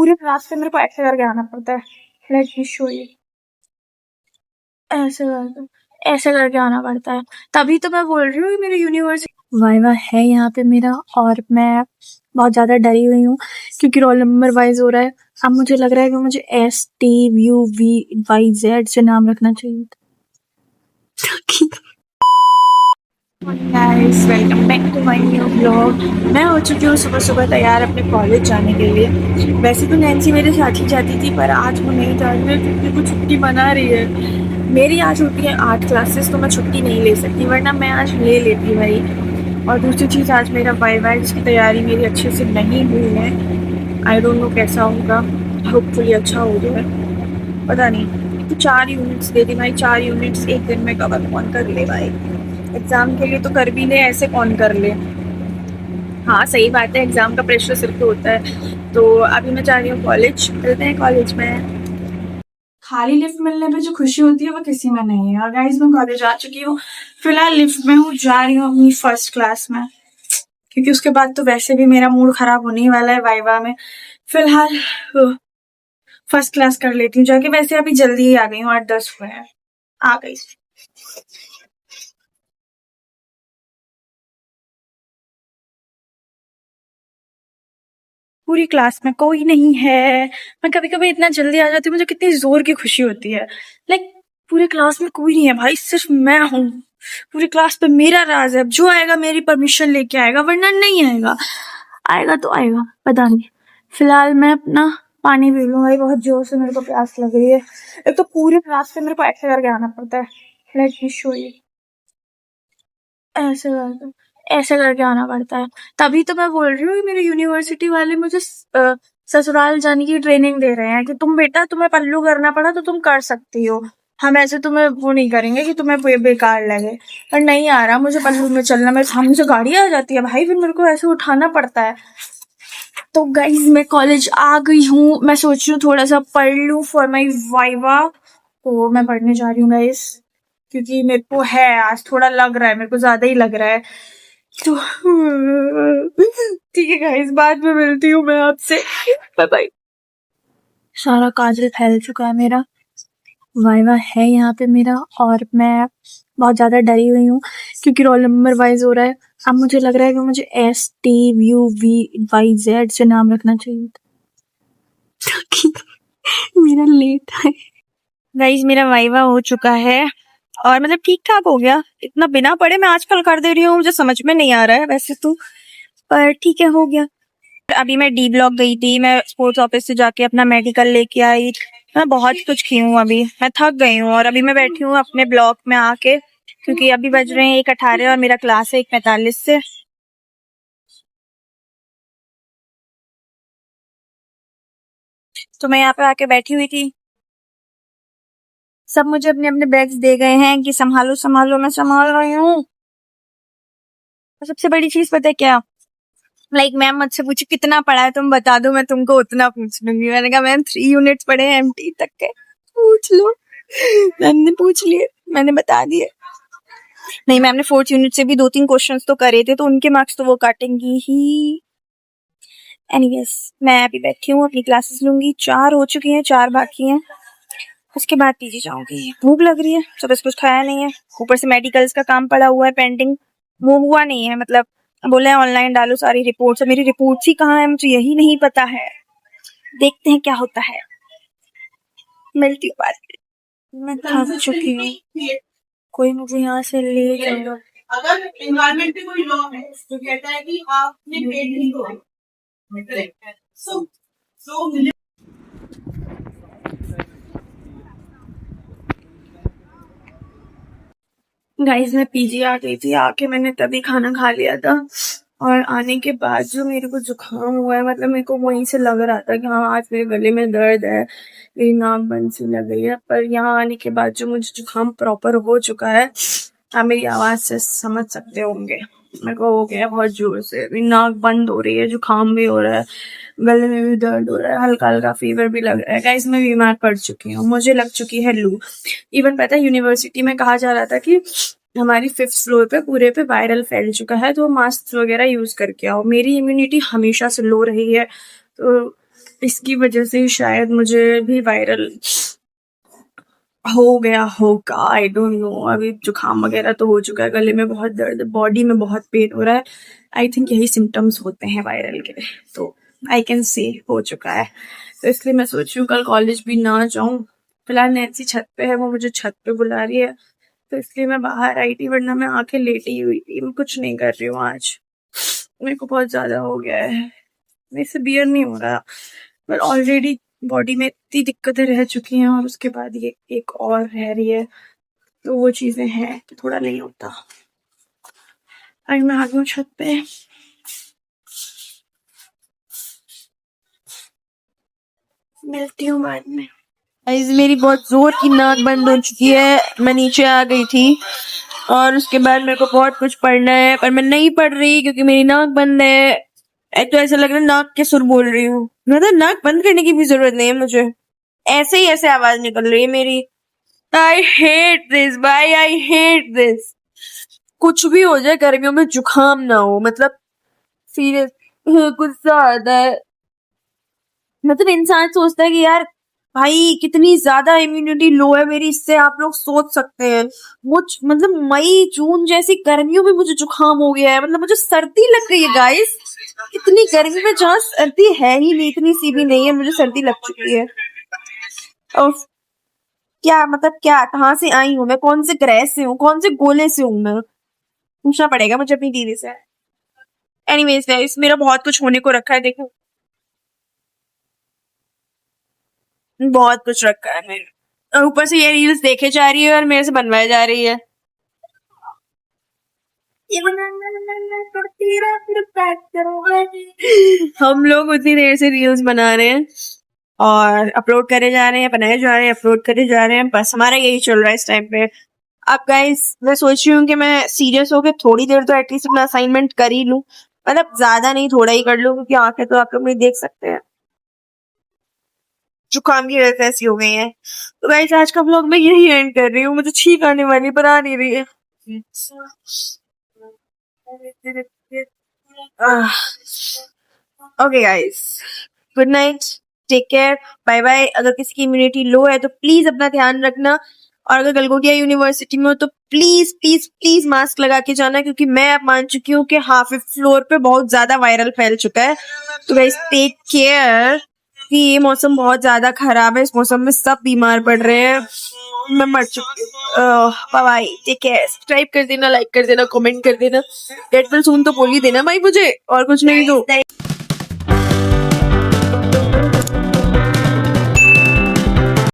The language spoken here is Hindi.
पूरे क्लास पे मेरे को ऐसे करके आना पड़ता है। Let me show you. ऐसे करके ऐसे करके आना पड़ता है, तभी तो मैं बोल रही हूँ कि मेरी यूनिवर्सिटी वाइवा है यहाँ पे मेरा, और मैं बहुत ज़्यादा डरी हुई हूँ क्योंकि रोल नंबर वाइज हो रहा है। अब मुझे लग रहा है कि मुझे STUVYZ से नाम रखना चाहिए था। Guys, welcome back to my new blog. मैं हो चुकी हूँ सुबह सुबह तैयार अपने कॉलेज जाने के लिए। वैसे तो नैन्सी मेरे साथ ही जाती थी, पर आज वो नहीं जा रही है क्योंकि वो छुट्टी मना रही है। मेरी आज होती है 8 क्लासेस, तो मैं छुट्टी नहीं ले सकती, वरना मैं आज ले लेती भाई। और दूसरी चीज़, आज मेरा वाइवा की तैयारी मेरी अच्छे से नहीं हुई है। आई डोंट नो कैसा होगा, होपफुली अच्छा हो जाए, पता नहीं। तो 4 यूनिट्स दे दी भाई, 4 यूनिट्स एक दिन में कवर कौन कर ले भाई। एग्जाम के लिए तो कर भी ले, ऐसे कौन कर ले। हाँ सही बात है, एग्जाम का प्रेशर सिर पे होता है। तो अभी मैं जा रही हूँ कॉलेज, मिलते हैं कॉलेज में। खाली लिफ्ट मिलने पे जो खुशी होती है वो किसी में नहीं है। और गाइस, मैं कॉलेज आ चुकी हूँ, फिलहाल लिफ्ट में हूँ, जा रही हूँ अपनी फर्स्ट क्लास में, क्योंकि उसके बाद तो वैसे भी मेरा मूड खराब होने ही वाला है वाइवा में। फिलहाल फर्स्ट क्लास कर लेती हूँ जाके। वैसे अभी जल्दी ही आ गई हूँ, 8-10 हुए हैं, आ गई। पूरी क्लास में कोई नहीं है। मैं कभी कभी इतना जल्दी आ जाती हूँ, मुझे कितनी जोर की खुशी होती है। लाइक पूरे क्लास में कोई नहीं है भाई, सिर्फ मैं हूँ। पूरी क्लास पे मेरा राज है, अब जो आएगा मेरी परमिशन लेके आएगा, वरना नहीं आएगा। आएगा तो आएगा, पता नहीं। फिलहाल मैं अपना पानी पी लूँ भाई, बहुत जोर से मेरे को प्यास लग रही है। एक तो पूरे क्लास पे मेरे को ऐसे करके आना पड़ता है। Let me show you. ऐसे करके आना पड़ता है, तभी तो मैं बोल रही हूँ कि मेरे यूनिवर्सिटी वाले मुझे ससुराल जाने की ट्रेनिंग दे रहे हैं कि तुम बेटा, तुम्हें पल्लू करना पड़ा तो तुम कर सकती हो, हम ऐसे तुम्हें वो नहीं करेंगे कि तुम्हें बेकार लगे। पर नहीं आ रहा मुझे पल्लू में चलना, मेरे सामने से गाड़ी आ जाती है भाई, फिर मेरे को ऐसे उठाना पड़ता है। तो गाइज, मैं कॉलेज आ गई हूँ, मैं सोच रही हूँ थोड़ा सा पढ़ लूँ फॉर माई वाइवा। तो मैं पढ़ने जा रही हूँ गाइज, क्योंकि मेरे को है आज थोड़ा लग रहा है, मेरे को ज्यादा ही लग रहा है। तो ठीक है गाइस, बाद में मिलती हूँ मैं आपसे, बाय बाय। सारा काजल फैल चुका है मेरा, वाइवा है यहाँ पे मेरा, और मैं बहुत ज्यादा डरी हुई हूँ क्योंकि रोल नंबर वाइज हो रहा है। अब मुझे लग रहा है कि मुझे STUVYZ से नाम रखना चाहिए था। मेरा लेट है गाइस, मेरा वाइवा हो चुका है और मतलब ठीक ठाक हो गया, इतना बिना पढ़े मैं आजकल कर दे रही हूँ, मुझे समझ में नहीं आ रहा है वैसे तो, पर ठीक है, हो गया। अभी मैं डी ब्लॉक गई थी, मैं स्पोर्ट्स ऑफिस से जाके अपना मेडिकल लेके आई। मैं बहुत कुछ की हूँ, अभी मैं थक गई हूँ और अभी मैं बैठी हूँ अपने ब्लॉक में आके, क्योंकि अभी बज रहे हैं 1:18 और मेरा क्लास है 1:45 से। तो मैं यहाँ पे आके बैठी हुई थी, सब मुझे अपने अपने बैग्स दे गए हैं कि संभालो संभालो, मैं संभाल रही हूँ। और सबसे बड़ी चीज पता है क्या, लाइक मैम मुझसे पूछी कितना पढ़ा है, तुम बता दो, मैं तुमको उतना पूछ लूंगी। मैंने कहा मैम 3 यूनिट्स पढ़े हैं MT तक के, पूछ लो। मैम ने पूछ लिए, मैंने बता दिए। नहीं, मैम ने 4th यूनिट से भी 2-3 क्वेश्चंस तो करे थे, तो उनके मार्क्स तो वो काटेंगी ही। एनीवेज, मैं अभी बैठी हूँ, अपनी क्लासेस लूंगी। 4 हो चुकी हैं, 4 बाकी हैं, उसके बाद पीजी जाऊंगी। भूख लग रही है, सुबह से कुछ खाया नहीं है, ऊपर से मेडिकल्स का काम पड़ा हुआ है पेंडिंग, वो हुआ नहीं है, मतलब बोले हैं ऑनलाइन डालो सारी रिपोर्ट्स। मेरी रिपोर्ट्स ही कहाँ है, मुझे यही नहीं पता है। देखते हैं क्या होता है, मिलती हूँ बाद में। मैं थक चुकी हूँ, कोई मुझे यहाँ से ले जाएगा। अगर एनवायरमेंट में कोई लॉ है जो कहता है कि आपने पेड़ नहीं तोड़े, सो गाइस, मैं पीजी आ गई थी, आके मैंने तभी खाना खा लिया था, और आने के बाद जो मेरे को जुकाम हुआ है, मतलब मेरे को वहीं से लग रहा था कि हाँ आज मेरे गले में दर्द है, मेरी नाक बंद सी लग गई है, पर यहाँ आने के बाद जो मुझे जुकाम प्रॉपर हो चुका है, आप मेरी आवाज से समझ सकते होंगे, मेरे को हो गया बहुत जोर से, मेरी नाक बंद हो रही है, जुकाम भी हो रहा है, गले में भी दर्द हो रहा है, हल्का हल्का फीवर भी लग रहा है। गाइस, मैं बीमार पड़ चुकी हूँ, मुझे लग चुकी है लू। इवन पता है, यूनिवर्सिटी में कहा जा रहा था कि हमारी 5th फ्लोर पे पूरे पे वायरल फैल चुका है, तो मास्क वगैरह यूज करके आओ। मेरी इम्यूनिटी हमेशा से लो रही है, तो इसकी वजह से शायद मुझे भी वायरल हो गया होगा, आई डोंट नो। अभी जुकाम वगैरह तो हो चुका है, गले में बहुत दर्द, बॉडी में बहुत पेन हो रहा है। आई थिंक यही सिम्टम्स होते हैं वायरल के, तो आई कैन से हो चुका है। तो इसलिए मैं सोच रही हूँ कल कॉलेज भी ना जाऊँ। फिलहाल नैन्सी छत पे है, वो मुझे छत पे बुला रही है, तो इसलिए मैं बाहर आई थी, वरना मैं आके लेटी हुई थी। मैं कुछ नहीं कर रही हूँ आज, मेरे को बहुत ज्यादा हो गया है। मेरे से बियर नहीं हो रहा, पर ऑलरेडी बॉडी में इतनी दिक्कतें रह चुकी हैं, और उसके बाद ये एक और रह रही है, तो वो चीजें हैं कि थोड़ा नहीं होता। आज मैं आ गई हूँ छत पे। मिलती हूँ बाद में। गाइस मेरी बहुत जोर की नाक बंद हो चुकी है, मैं नीचे आ गई थी और उसके बाद मेरे को बहुत कुछ पढ़ना है, पर मैं नहीं पढ़ रही क्योंकि मेरी नाक बंद है। एक तो ऐसा लग रहा है नाक के सुर बोल रही हूँ, मतलब नाक बंद करने की भी जरूरत नहीं है मुझे, ऐसे ही ऐसे आवाज निकल रही है मेरी। आई हेट दिस भाई, आई हेट दिस। कुछ भी हो जाए, गर्मियों में जुकाम ना हो, मतलब सीरियस गुस्सा आता है। मतलब इंसान सोचता है कि यार भाई कितनी ज्यादा इम्यूनिटी लो है मेरी, इससे आप लोग सोच सकते हैं। मतलब मई जून जैसी गर्मियों में मुझे जुकाम हो गया है, मतलब मुझे सर्दी लग गई है गाइस। इतनी गर्मी में जहाँ सर्दी है ही नहीं, इतनी सी भी नहीं है, मुझे सर्दी लग चुकी है। और क्या मतलब, क्या कहाँ से आई हूँ मैं, कौन से ग्रह से हूँ, कौन से गोले से हूँ मैं, पूछना पड़ेगा मुझे अपनी दीदी से। एनीवेज गाइस, मेरा बहुत कुछ होने को रखा है, देखो बहुत कुछ रखा है मेरे, और ऊपर से ये रील्स देखे जा रही है और मेरे से बनवाई जा रही है। हम लोग उतनी देर से रील्स बना रहे हैं और अपलोड करे जा रहे हैं, बनाए जा रहे हैं, अपलोड करे जा रहे हैं, बस हमारा यही चल रहा है इस टाइम पे। अब गाइस मैं सोच रही हूँ कि मैं सीरियस होकर थोड़ी देर तो एटलीस्ट अपना असाइनमेंट कर ही लूं, मतलब ज्यादा नहीं, थोड़ा ही कर लूं, क्योंकि आंखें तो आप लोग नहीं देख सकते हैं, जुकाम की वजह से ऐसी हो गई है। तो गाइस आज का व्लॉग मैं यही एंड कर रही हूँ, मुझे छींक आने वाली पर आ नहीं रही है। Okay guys, good night, take care, bye bye. अगर किसी की इम्यूनिटी लो है तो प्लीज अपना ध्यान रखना, और अगर गलगोटिया यूनिवर्सिटी में हो तो प्लीज प्लीज प्लीज मास्क लगा के जाना, क्योंकि मैं अब मान चुकी हूँ कि हाफ फ्लोर पे बहुत ज्यादा वायरल फैल चुका है। तो गाइस टेक केयर, कि ये मौसम बहुत ज्यादा खराब है, इस मौसम में सब बीमार पड़ रहे हैं, मैं मर चुकी हूँ। Bye bye, take care, subscribe कर देना, लाइक कर देना, कमेंट कर देना, गेट वेल सून तो बोल ही देना भाई मुझे, और कुछ नहीं तो।